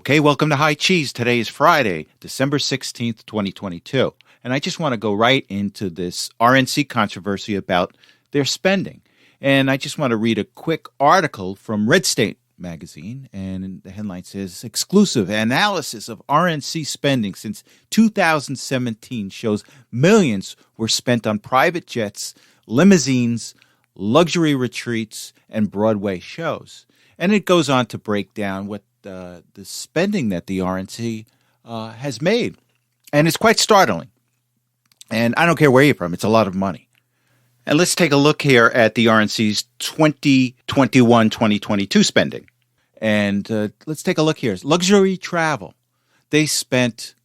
Okay, welcome to High Cheese. Today is Friday, December 16th, 2022. And I just want to go right into this RNC controversy about their spending. And I just want to read a quick article from Red State magazine. And the headline says, exclusive analysis of RNC spending since 2017 shows millions were spent on private jets, limousines, luxury retreats, and Broadway shows. And it goes on to break down what the spending that the RNC has made. And it's quite startling. And I don't care where you're from, it's a lot of money. And let's take a look here at the RNC's 2021-2022 spending. And let's take a look here. Luxury travel. They spent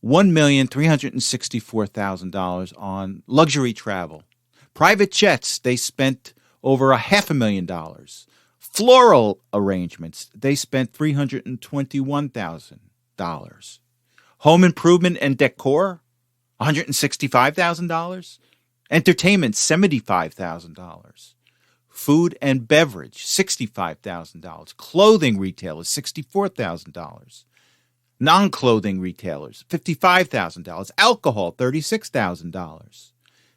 $1,364,000 on luxury travel. Private jets, they spent over $500,000. Floral arrangements, they spent $321,000. Home improvement and decor, $165,000. Entertainment, $75,000. Food and beverage, $65,000. Clothing retailers, $64,000. Non-clothing retailers, $55,000. Alcohol, $36,000.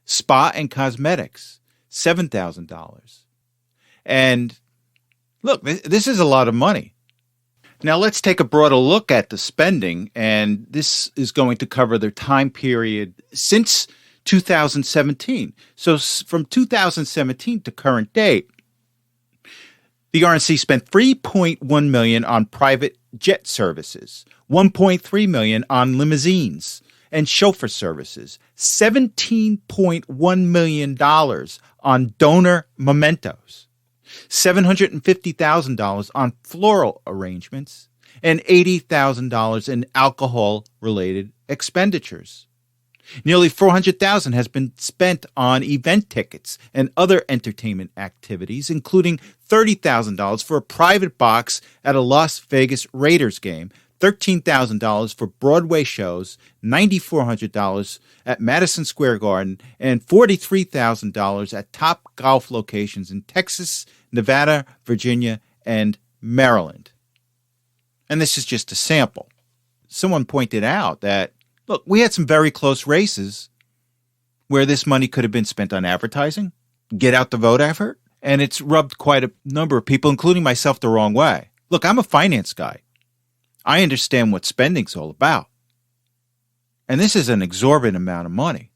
Spa and cosmetics, $7,000. And look, this is a lot of money. Now let's take a broader look at the spending, and this is going to cover the time period since 2017. So from 2017 to current date, the RNC spent $3.1 million on private jet services, $1.3 million on limousines and chauffeur services, $17.1 million on donor mementos, $750,000 on floral arrangements, and $80,000 in alcohol-related expenditures. Nearly $400,000 has been spent on event tickets and other entertainment activities, including $30,000 for a private box at a Las Vegas Raiders game, $13,000 for Broadway shows, $9,400 at Madison Square Garden, and $43,000 at top golf locations in Texas, Nevada, Virginia, and Maryland. And this is just a sample. Someone pointed out that, look, we had some very close races where this money could have been spent on advertising, get out the vote effort, and it's rubbed quite a number of people, including myself, the wrong way. Look, I'm a finance guy. I understand what spending's all about. And this is an exorbitant amount of money.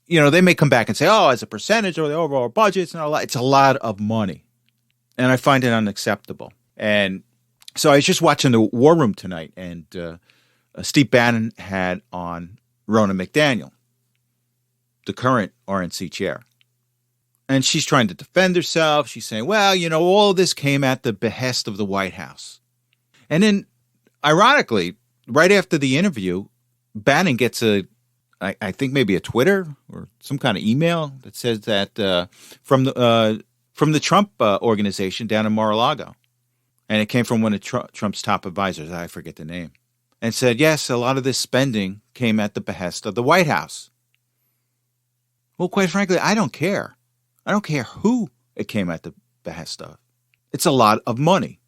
You know, they may come back and say, oh, as a percentage of the overall budgets and all that, it's a lot of money. And I find it unacceptable. And so I was just watching the War Room tonight, and Steve Bannon had on Ronna McDaniel, the current RNC chair. And she's trying to defend herself. She's saying, well, you know, all this came at the behest of the White House. And then, ironically, right after the interview, Bannon gets I think maybe a Twitter or some kind of email that says that from the Trump organization down in Mar-a-Lago. And it came from one of Trump's top advisors. I forget the name. And said, yes, a lot of this spending came at the behest of the White House. Well, quite frankly, I don't care. I don't care who it came at the behest of. It's a lot of money.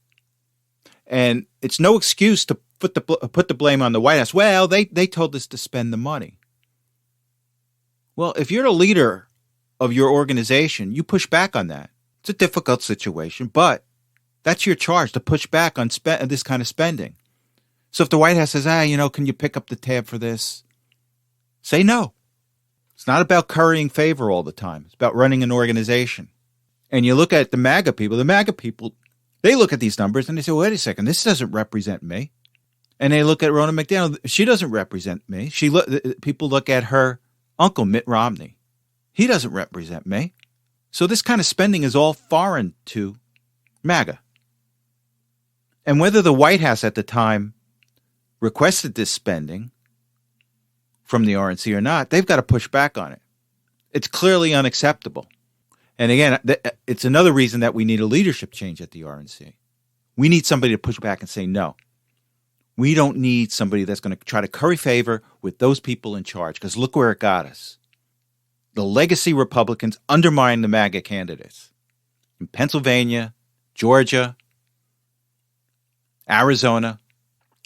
And it's no excuse to put the blame on the White House. Well, they told us to spend the money. Well, if you're the leader of your organization, you push back on that. It's a difficult situation, but that's your charge, to push back on this kind of spending. So if the White House says, can you pick up the tab for this? Say no. It's not about currying favor all the time. It's about running an organization. And you look at the MAGA people, they look at these numbers and they say, wait a second, this doesn't represent me. And they look at Ronna McDaniel, she doesn't represent me. People look at her uncle, Mitt Romney. He doesn't represent me. So this kind of spending is all foreign to MAGA. And whether the White House at the time requested this spending from the RNC or not, they've got to push back on it. It's clearly unacceptable. And again, it's another reason that we need a leadership change at the RNC. We need somebody to push back and say, no, we don't need somebody that's going to try to curry favor with those people in charge, because look where it got us. The legacy Republicans undermined the MAGA candidates in Pennsylvania, Georgia, Arizona,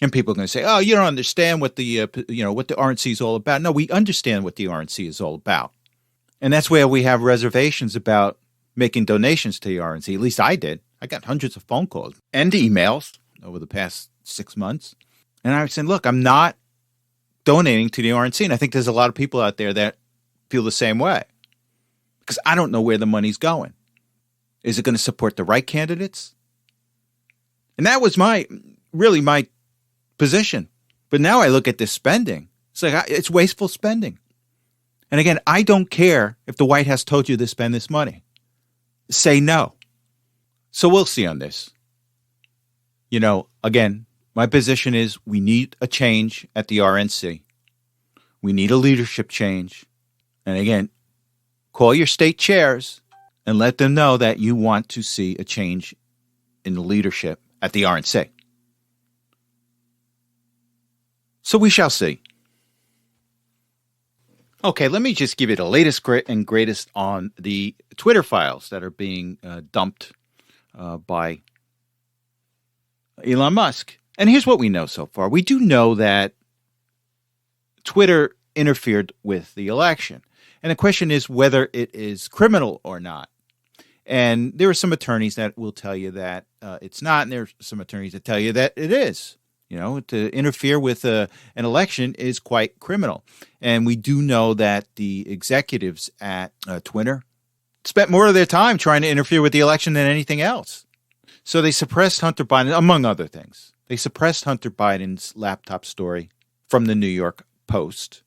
And people are going to say, "Oh, you don't understand what the what the RNC is all about." No, we understand what the RNC is all about, and that's where we have reservations about making donations to the RNC. At least I did. I got hundreds of phone calls and emails over the past 6 months, and I was saying, "Look, I'm not donating to the RNC," and I think there's a lot of people out there that feel the same way because I don't know where the money's going. Is it going to support the right candidates? And that was my position. But now I look at this spending. It's like it's wasteful spending. And again, I don't care if the White House told you to spend this money. Say no. So we'll see on this. Again, my position is we need a change at the RNC. We need a leadership change. And again, call your state chairs and let them know that you want to see a change in the leadership at the RNC. So we shall see. Okay, let me just give you the latest and greatest on the Twitter files that are being dumped by Elon Musk. And here's what we know so far. We do know that Twitter interfered with the election. And the question is whether it is criminal or not. And there are some attorneys that will tell you that it's not, and there are some attorneys that tell you that it is. To interfere with an election is quite criminal. And we do know that the executives at Twitter spent more of their time trying to interfere with the election than anything else. So they suppressed Hunter Biden, among other things. They suppressed Hunter Biden's laptop story from the New York Post.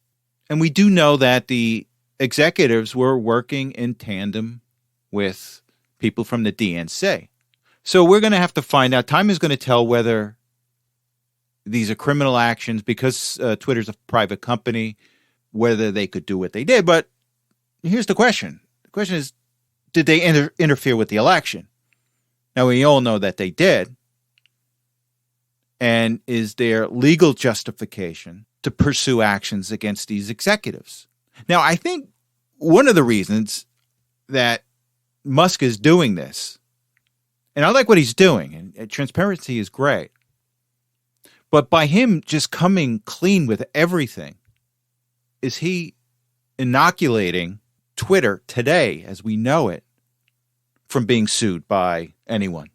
And we do know that the executives were working in tandem with people from the DNC. So we're going to have to find out. Time is going to tell whether these are criminal actions because Twitter's a private company, whether they could do what they did. But here's the question. The question is, did they interfere with the election? Now, we all know that they did. And is there legal justification to pursue actions against these executives? Now, I think one of the reasons that Musk is doing this, and I like what he's doing, and transparency is great, but by him just coming clean with everything, is he inoculating Twitter today, as we know it, from being sued by anyone?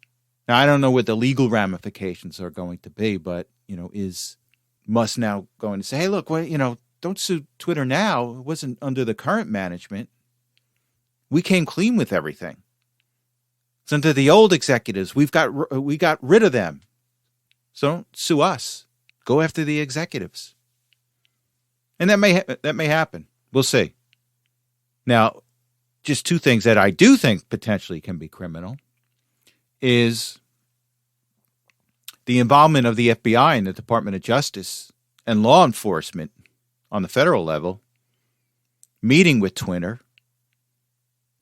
Now, I don't know what the legal ramifications are going to be, but, is Musk now going to say, hey, look, don't sue Twitter now. It wasn't under the current management. We came clean with everything. It's under the old executives. We got rid of them. So don't sue us. Go after the executives. And that may happen. We'll see. Now, just two things that I do think potentially can be criminal is the involvement of the FBI and the Department of Justice and law enforcement on the federal level meeting with Twitter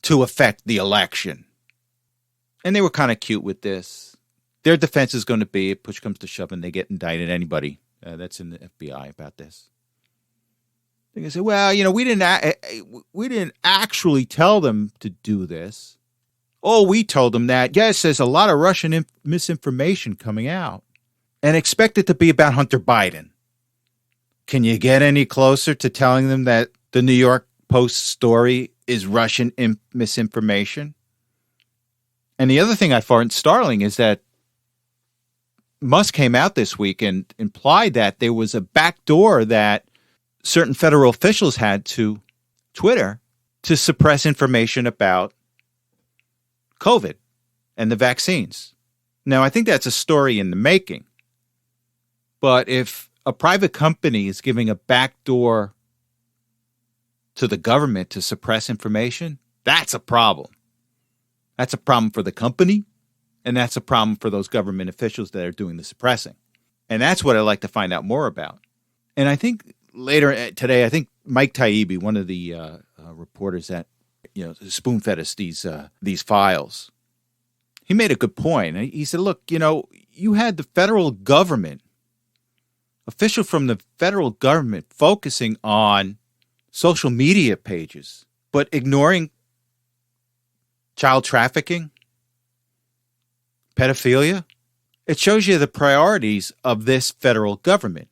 to affect the election. And they were kind of cute with this. Their defense is going to be, if push comes to shove, and they get indicted, anybody that's in the FBI about this. They're going to say, well, we didn't actually tell them to do this. Oh, we told them that, yes, there's a lot of Russian misinformation coming out. And expect it to be about Hunter Biden. Can you get any closer to telling them that the New York Post story is Russian misinformation? And the other thing I find startling is that Musk came out this week and implied that there was a backdoor that certain federal officials had to Twitter to suppress information about COVID and the vaccines. Now, I think that's a story in the making. But if a private company is giving a backdoor to the government to suppress information, that's a problem. That's a problem for the company. And that's a problem for those government officials that are doing the suppressing. And that's what I'd like to find out more about. And I think later today, I think Mike Taibbi, one of the reporters that spoon-fed us these files, he made a good point. He said, look, you had the federal government, official from the federal government focusing on social media pages, but ignoring child trafficking, pedophilia, It shows you the priorities of this federal government.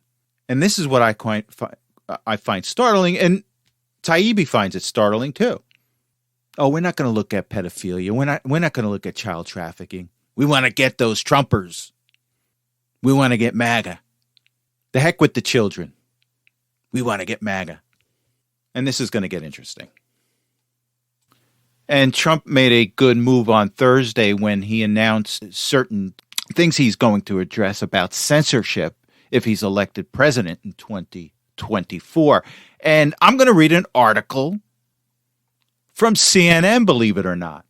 And this is what I find startling, and Taibbi finds it startling too. Oh, we're not going to look at pedophilia. We're not going to look at child trafficking. We want to get those Trumpers. We want to get MAGA. The heck with the children. We want to get MAGA. And this is going to get interesting. And Trump made a good move on Thursday when he announced certain things he's going to address about censorship if he's elected president in 2024. And I'm going to read an article from CNN, believe it or not.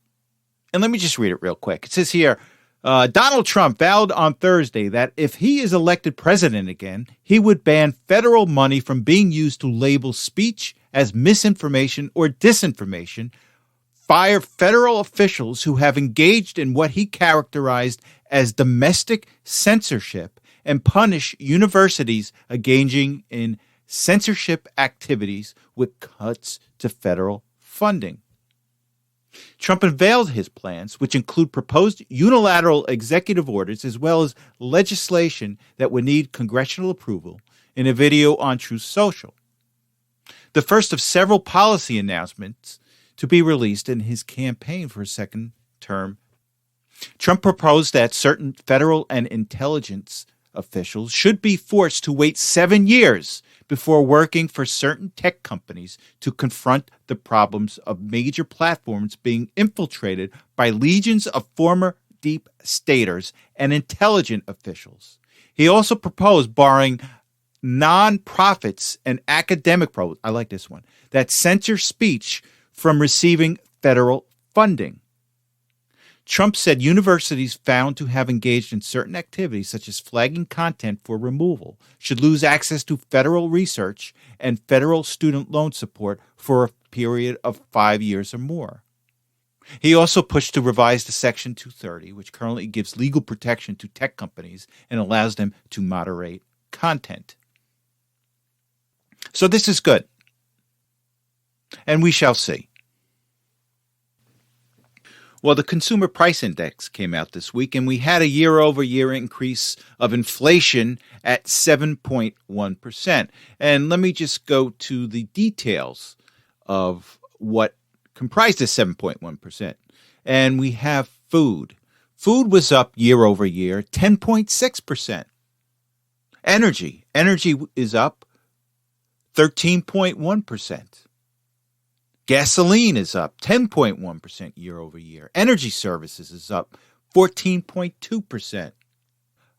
And let me just read it real quick. It says here, Donald Trump vowed on Thursday that if he is elected president again, he would ban federal money from being used to label speech as misinformation or disinformation, fire federal officials who have engaged in what he characterized as domestic censorship, and punish universities engaging in censorship activities with cuts to federal funding. Trump unveiled his plans, which include proposed unilateral executive orders as well as legislation that would need congressional approval, in a video on Truth Social. The first of several policy announcements to be released in his campaign for a second term. Trump proposed that certain federal and intelligence officials should be forced to wait 7 years before working for certain tech companies to confront the problems of major platforms being infiltrated by legions of former deep staters and intelligence officials. He also proposed barring nonprofits and academic programs, I like this one, that censor speech from receiving federal funding. Trump said universities found to have engaged in certain activities, such as flagging content for removal, should lose access to federal research and federal student loan support for a period of 5 years or more. He also pushed to revise the Section 230, which currently gives legal protection to tech companies and allows them to moderate content. So this is good. And we shall see. Well, the Consumer Price Index came out this week, and we had a year-over-year increase of inflation at 7.1%. And let me just go to the details of what comprised this 7.1%. And we have food. Food was up year-over-year 10.6%. Energy is up 13.1%. Gasoline is up 10.1% year over year. Energy services is up 14.2%.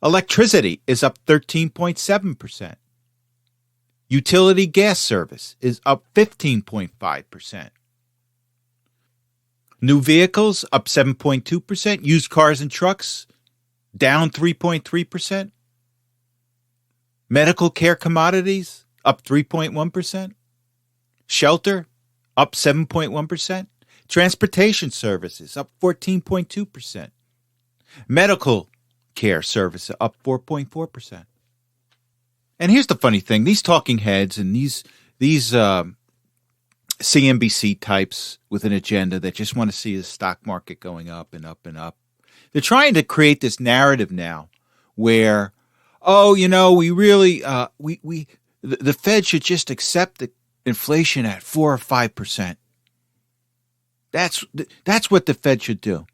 Electricity is up 13.7%. Utility gas service is up 15.5%. New vehicles up 7.2%. Used cars and trucks down 3.3%. Medical care commodities up 3.1%. Shelter up 7.1%. Transportation services up 14.2%. Medical care services up 4.4%. And here's the funny thing. These talking heads and these CNBC types with an agenda that just want to see the stock market going up and up and up. They're trying to create this narrative now where, we really, the Fed should just accept the inflation at 4 or 5%. That's what the Fed should do.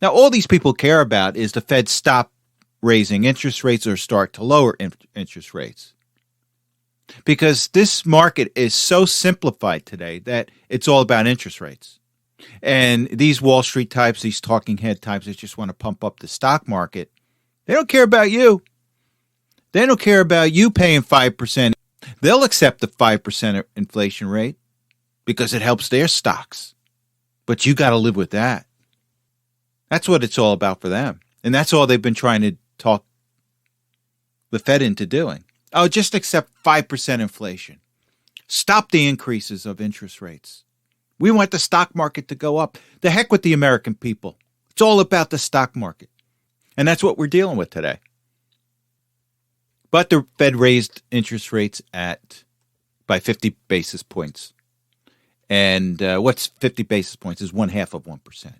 Now, all these people care about is the Fed stop raising interest rates or start to lower interest rates. Because this market is so simplified today that it's all about interest rates. And these Wall Street types, these talking head types that just want to pump up the stock market, they don't care about you. They don't care about you paying 5%. They'll accept the 5% inflation rate because it helps their stocks. But you got to live with that. That's what it's all about for them. And that's all they've been trying to talk the Fed into doing. Oh, just accept 5% inflation. Stop the increases of interest rates. We want the stock market to go up. The heck with the American people. It's all about the stock market. And that's what we're dealing with today. But the Fed raised interest rates by 50 basis points. And what's 50 basis points is 0.5%.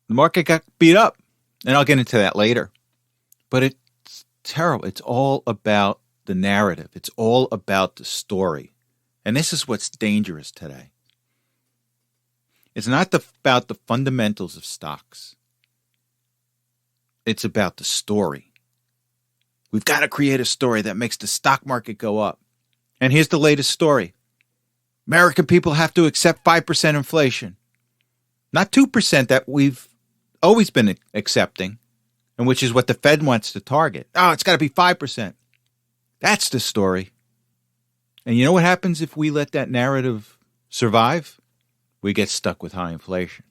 The market got beat up. And I'll get into that later. But it's terrible. It's all about the narrative. It's all about the story. And this is what's dangerous today. It's not about the fundamentals of stocks. It's about the story. We've got to create a story that makes the stock market go up. And here's the latest story. American people have to accept 5% inflation. Not 2% that we've always been accepting, and which is what the Fed wants to target. Oh, it's got to be 5%. That's the story. And you know what happens if we let that narrative survive? We get stuck with high inflation.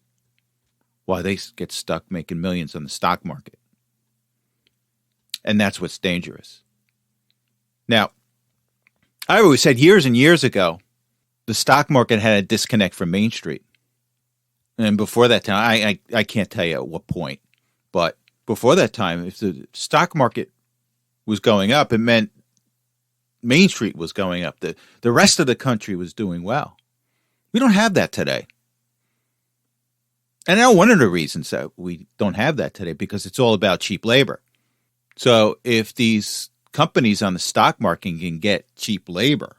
While they get stuck making millions on the stock market. And that's what's dangerous. Now, I always said years and years ago, the stock market had a disconnect from Main Street. And before that time, I can't tell you at what point, but before that time, if the stock market was going up, it meant Main Street was going up. The rest of the country was doing well. We don't have that today. And now one of the reasons that we don't have that today, because it's all about cheap labor. So if these companies on the stock market can get cheap labor,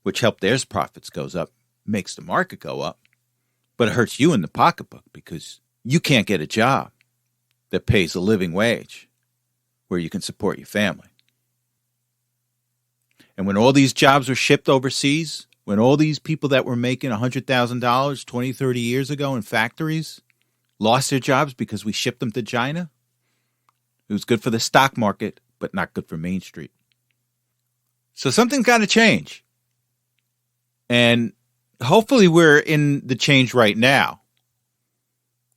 which helps their profits goes up, makes the market go up, but it hurts you in the pocketbook because you can't get a job that pays a living wage where you can support your family. And when all these jobs were shipped overseas, when all these people that were making $100,000 20, 30 years ago in factories lost their jobs because we shipped them to China, it was good for the stock market, but not good for Main Street. So something's got to change. And hopefully we're in the change right now,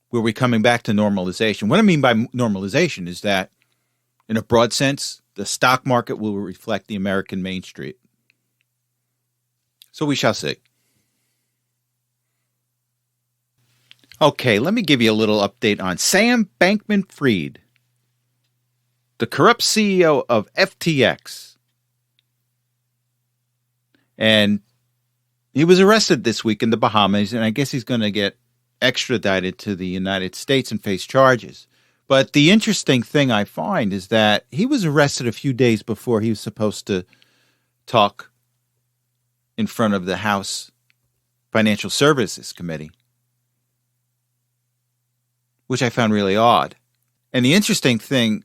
where we're coming back to normalization. What I mean by normalization is that, in a broad sense, the stock market will reflect the American Main Street. So we shall see. Okay, let me give you a little update on Sam Bankman-Fried, the corrupt CEO of FTX. And he was arrested this week in the Bahamas, and I guess he's going to get extradited to the United States and face charges. But the interesting thing I find is that he was arrested a few days before he was supposed to talk in front of the House Financial Services Committee, which I found really odd. And the interesting thing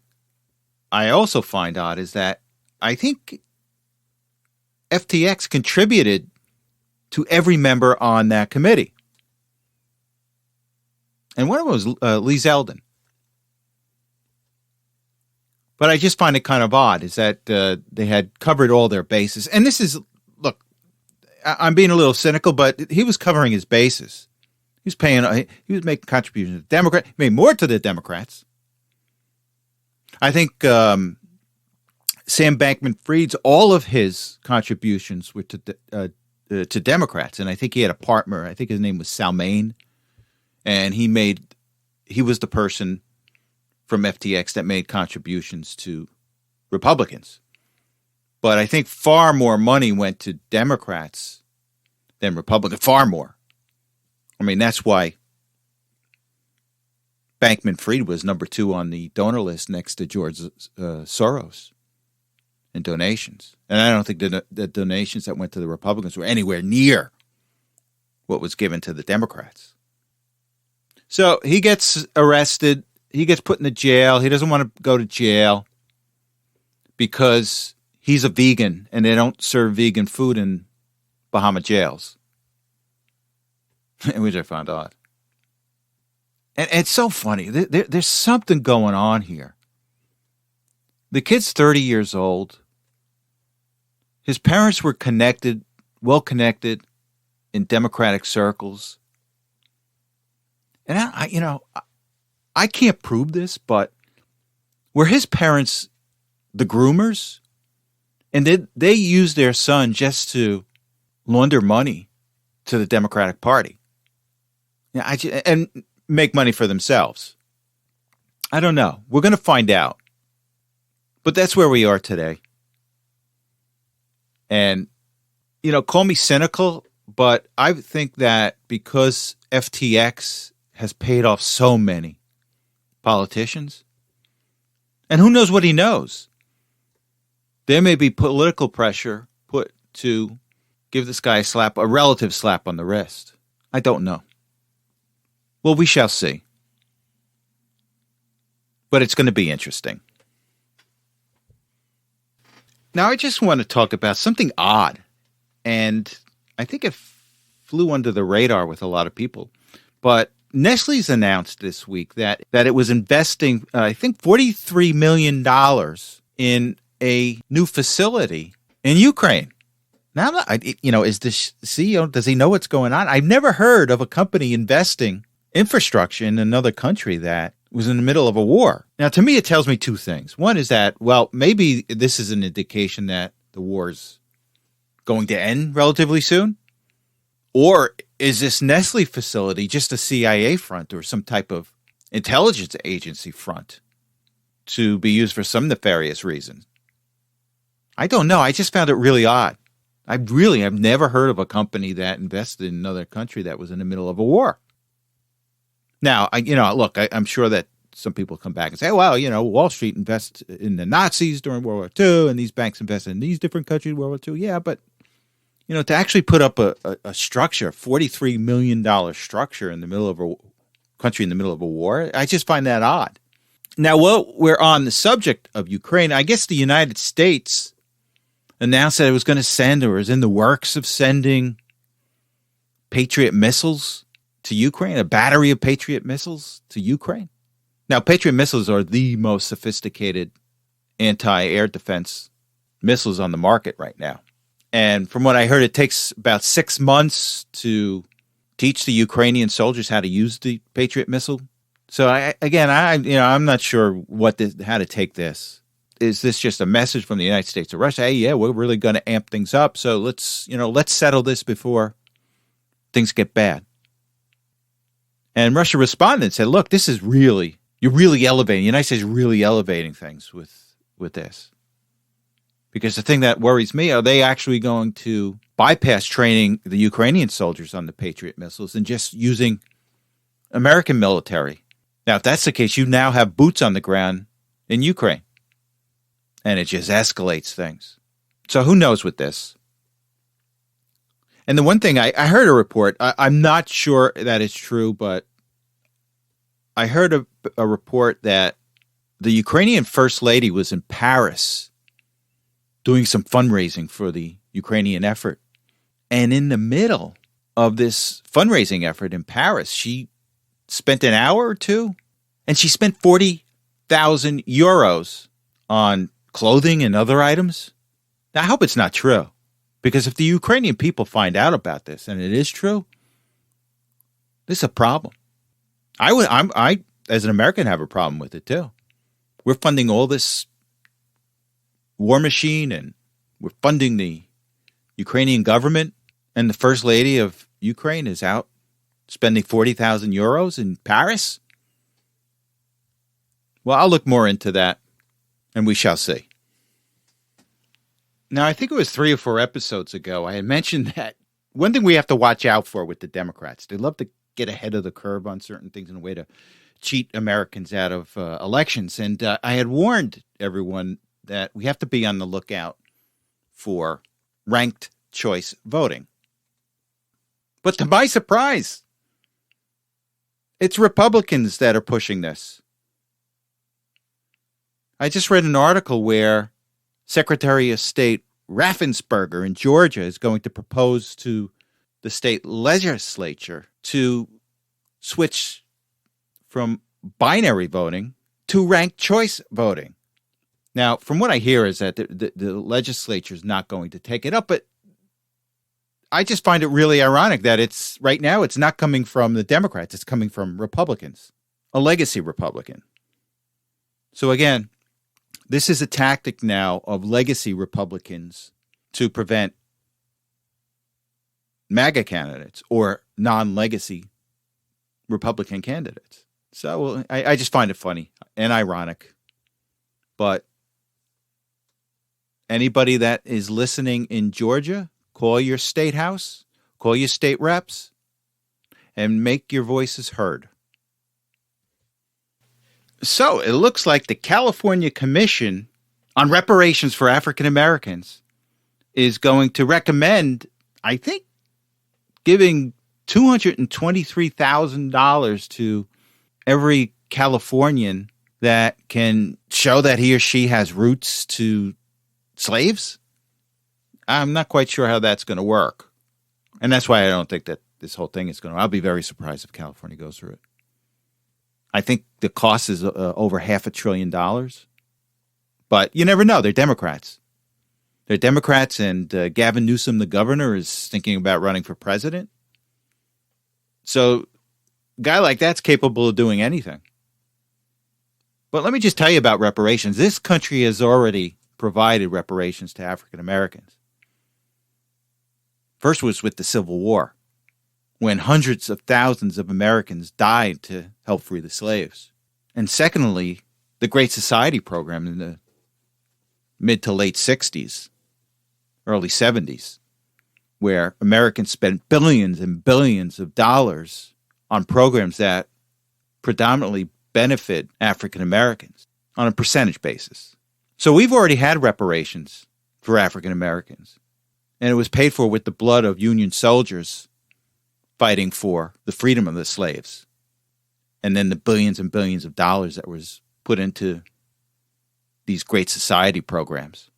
I also find odd is that I think FTX contributed to every member on that committee. And one of them was Lee Zeldin. But I just find it kind of odd is that they had covered all their bases. And this is, look, I'm being a little cynical, but he was covering his bases. He was making contributions to the Democrats. He made more to the Democrats. I think Sam Bankman-Fried's, all of his contributions were to Democrats. And I think he had a partner. I think his name was Salmain. And he was the person from FTX that made contributions to Republicans. But I think far more money went to Democrats than Republicans. Far more. I mean, that's why Bankman-Fried was number 2 on the donor list next to George Soros in donations. And I don't think the donations that went to the Republicans were anywhere near what was given to the Democrats. So he gets arrested. He gets put in the jail. He doesn't want to go to jail because he's a vegan and they don't serve vegan food in Bahama jails, which I found odd. And it's so funny. There's something going on here. The kid's 30 years old. His parents were well connected in Democratic circles. And I can't prove this, but were his parents the groomers? And they used their son just to launder money to the Democratic Party. And make money for themselves. I don't know. We're going to find out. But that's where we are today. And, call me cynical, but I think that because FTX has paid off so many politicians, And who knows what he knows? There may be political pressure put to give this guy a relative slap on the wrist. I don't know. Well, we shall see. But it's going to be interesting. Now, I just want to talk about something odd. And I think it flew under the radar with a lot of people. But Nestles announced this week that it was investing, I think, $43 million in a new facility in Ukraine. Now, is the CEO, does he know what's going on? I've never heard of a company investing infrastructure in another country that was in the middle of a war. Now, to me, it tells me two things. One is that, well, maybe this is an indication that the war's going to end relatively soon. Or is this Nestle facility just a CIA front or some type of intelligence agency front to be used for some nefarious reason? I don't know. I just found it really odd. I've never heard of a company that invested in another country that was in the middle of a war. Now, I'm sure that some people come back and say, well, Wall Street invests in the Nazis during World War II, and these banks invested in these different countries in World War II. Yeah, but, to actually put up a structure, $43 million structure in the middle of a country in the middle of a war, I just find that odd. Now, while we're on the subject of Ukraine, I guess the United States announced that it was going to send or is in the works of sending Patriot missiles to Ukraine, a battery of Patriot missiles to Ukraine. Now, Patriot missiles are the most sophisticated anti-air defense missiles on the market right now. And from what I heard, it takes about 6 months to teach the Ukrainian soldiers how to use the Patriot missile. So I'm not sure how to take this. Is this just a message from the United States to Russia? Hey, yeah, we're really going to amp things up. So let's settle this before things get bad. And Russia responded and said, look, you're really elevating. The United States is really elevating things with this. Because the thing that worries me, are they actually going to bypass training the Ukrainian soldiers on the Patriot missiles and just using American military? Now, if that's the case, you now have boots on the ground in Ukraine. And it just escalates things. So who knows with this? And the one thing, I heard a report, I'm not sure that it's true, but I heard a report that the Ukrainian First Lady was in Paris doing some fundraising for the Ukrainian effort. And in the middle of this fundraising effort in Paris, she spent an hour or two, and she spent 40,000 euros on clothing and other items. Now, I hope it's not true, because if the Ukrainian people find out about this, and it is true, this is a problem. I, as an American, have a problem with it too. We're funding all this war machine, and we're funding the Ukrainian government, and the First Lady of Ukraine is out spending 40,000 euros in Paris. Well, I'll look more into that, and we shall see. Now, I think it was 3 or 4 episodes ago, I had mentioned that one thing we have to watch out for with the Democrats, they love to get ahead of the curve on certain things in a way to cheat Americans out of elections. And I had warned everyone that we have to be on the lookout for ranked choice voting. But to my surprise, it's Republicans that are pushing this. I just read an article where Secretary of State Raffensperger in Georgia is going to propose to the state legislature to switch from binary voting to ranked choice voting. Now, from what I hear is that the legislature is not going to take it up, but I just find it really ironic that right now it's not coming from the Democrats, it's coming from Republicans, a legacy Republican. So again, this is a tactic now of legacy Republicans to prevent MAGA candidates or non-legacy Republican candidates. So I just find it funny and ironic. But anybody that is listening in Georgia, call your state house, call your state reps, and make your voices heard. So it looks like the California Commission on Reparations for African Americans is going to recommend, I think, giving $223,000 to every Californian that can show that he or she has roots to slaves. I'm not quite sure how that's going to work. And that's why I don't think that this whole thing is going to. I'll be very surprised if California goes through it. I think the cost is over $500 billion. But you never know. They're Democrats. They're Democrats, and Gavin Newsom, the governor, is thinking about running for president. So a guy like that's capable of doing anything. But let me just tell you about reparations. This country has already provided reparations to African Americans. First was with the Civil War, when hundreds of thousands of Americans died to help free the slaves. And secondly, the Great Society program in the mid to late 60s, early 70s, where Americans spent billions and billions of dollars on programs that predominantly benefit African Americans on a percentage basis. So we've already had reparations for African Americans, and it was paid for with the blood of Union soldiers fighting for the freedom of the slaves, and then the billions and billions of dollars that was put into these Great Society programs.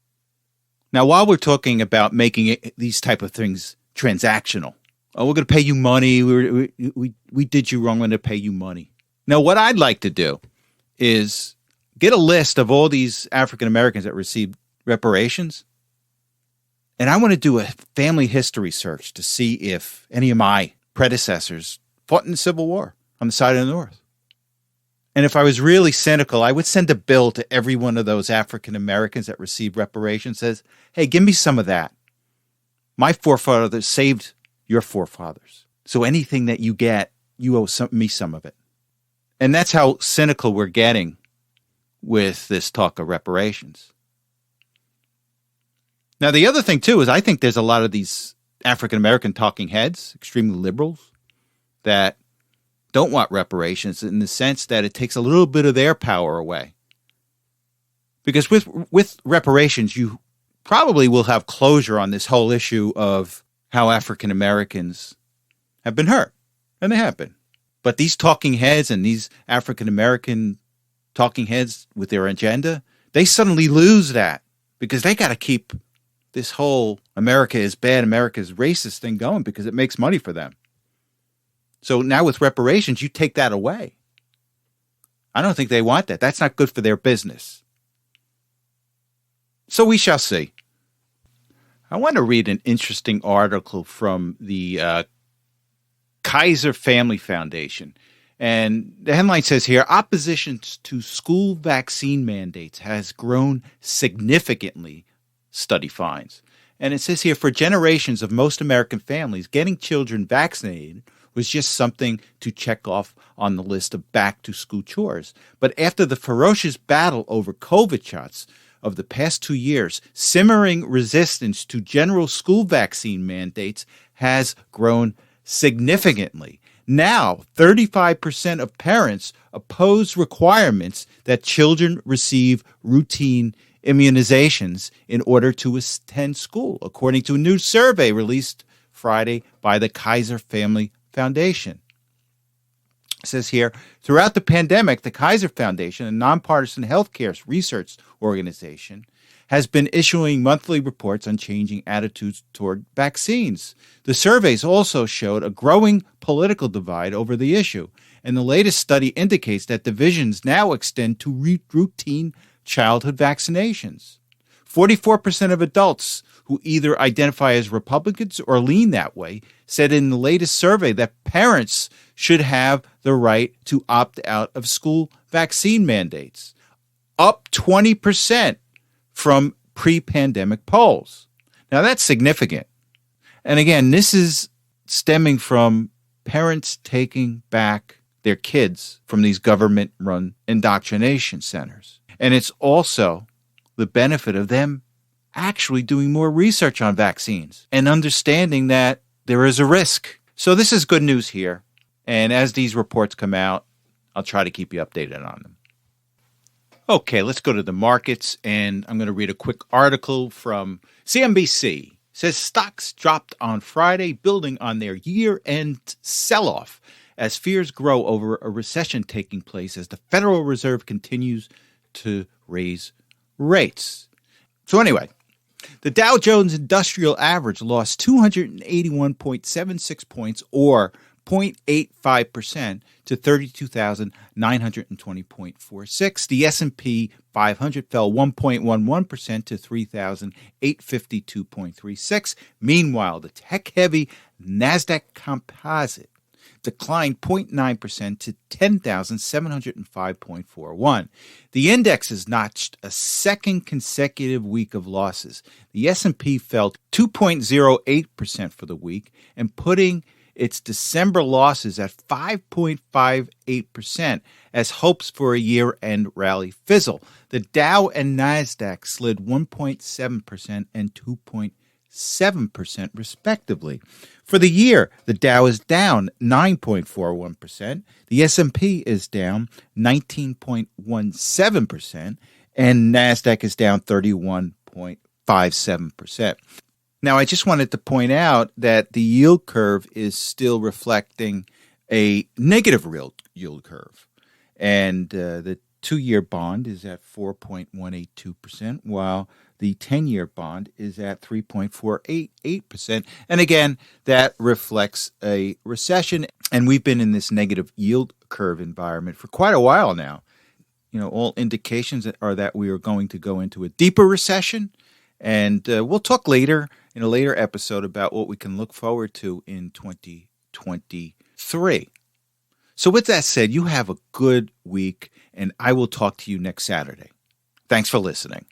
Now, while we're talking about making these type of things transactional, oh, we're going to pay you money, we did you wrong, we're going to pay you money. Now, what I'd like to do is get a list of all these African Americans that received reparations, and I want to do a family history search to see if any of my predecessors fought in the Civil War on the side of the North. And if I was really cynical, I would send a bill to every one of those African Americans that received reparations, says, hey, give me some of that. My forefathers saved your forefathers. So anything that you get, you owe me some of it. And that's how cynical we're getting with this talk of reparations. Now, the other thing, too, is I think there's a lot of these African-American talking heads, extremely liberals, that don't want reparations in the sense that it takes a little bit of their power away. Because with reparations, you probably will have closure on this whole issue of how African-Americans have been hurt. And they have been. But these talking heads and these African-American talking heads with their agenda, they suddenly lose that because they got to keep this whole America is bad, America is racist thing going because it makes money for them. So now with reparations, you take that away. I don't think they want that. That's not good for their business. So we shall see. I want to read an interesting article from the Kaiser Family Foundation. And the headline says here, opposition to school vaccine mandates has grown significantly, study finds. And it says here, for generations of most American families, getting children vaccinated was just something to check off on the list of back-to-school chores. But after the ferocious battle over COVID shots of the past 2 years, simmering resistance to general school vaccine mandates has grown significantly. Now, 35% of parents oppose requirements that children receive routine immunizations in order to attend school, according to a new survey released Friday by the Kaiser Family Foundation. It says here, throughout the pandemic, the Kaiser Foundation, a nonpartisan healthcare research organization, has been issuing monthly reports on changing attitudes toward vaccines. The surveys also showed a growing political divide over the issue, and the latest study indicates that divisions now extend to routine childhood vaccinations. 44% of adults who either identify as Republicans or lean that way said in the latest survey that parents should have the right to opt out of school vaccine mandates, up 20% from pre-pandemic polls. Now, that's significant. And again, this is stemming from parents taking back their kids from these government-run indoctrination centers. And it's also the benefit of them actually doing more research on vaccines and understanding that there is a risk. So this is good news here. And as these reports come out, I'll try to keep you updated on them. Okay, let's go to the markets, and I'm going to read a quick article from CNBC. It says stocks dropped on Friday, building on their year-end sell-off as fears grow over a recession taking place as the Federal Reserve continues to raise rates. So anyway, the Dow Jones Industrial Average lost 281.76 points, or 0.85%, to 32,920.46. The S&P 500 fell 1.11% to 3,852.36. Meanwhile, the tech-heavy Nasdaq Composite declined 0.9% to 10,705.41. The index has notched a second consecutive week of losses. The S&P fell 2.08% for the week, and putting its December losses at 5.58% as hopes for a year-end rally fizzle. The Dow and Nasdaq slid 1.7% and 2.7% respectively. For the year, the Dow is down 9.41%, the S&P is down 19.17%, and Nasdaq is down 31.57%. Now, I just wanted to point out that the yield curve is still reflecting a negative yield curve. And the 2-year bond is at 4.182%, while the 10-year bond is at 3.488%. And again, that reflects a recession. And we've been in this negative yield curve environment for quite a while now. You know, all indications are that we are going to go into a deeper recession. And we'll talk later in a later episode about what we can look forward to in 2023. So with that said, you have a good week, and I will talk to you next Saturday. Thanks for listening.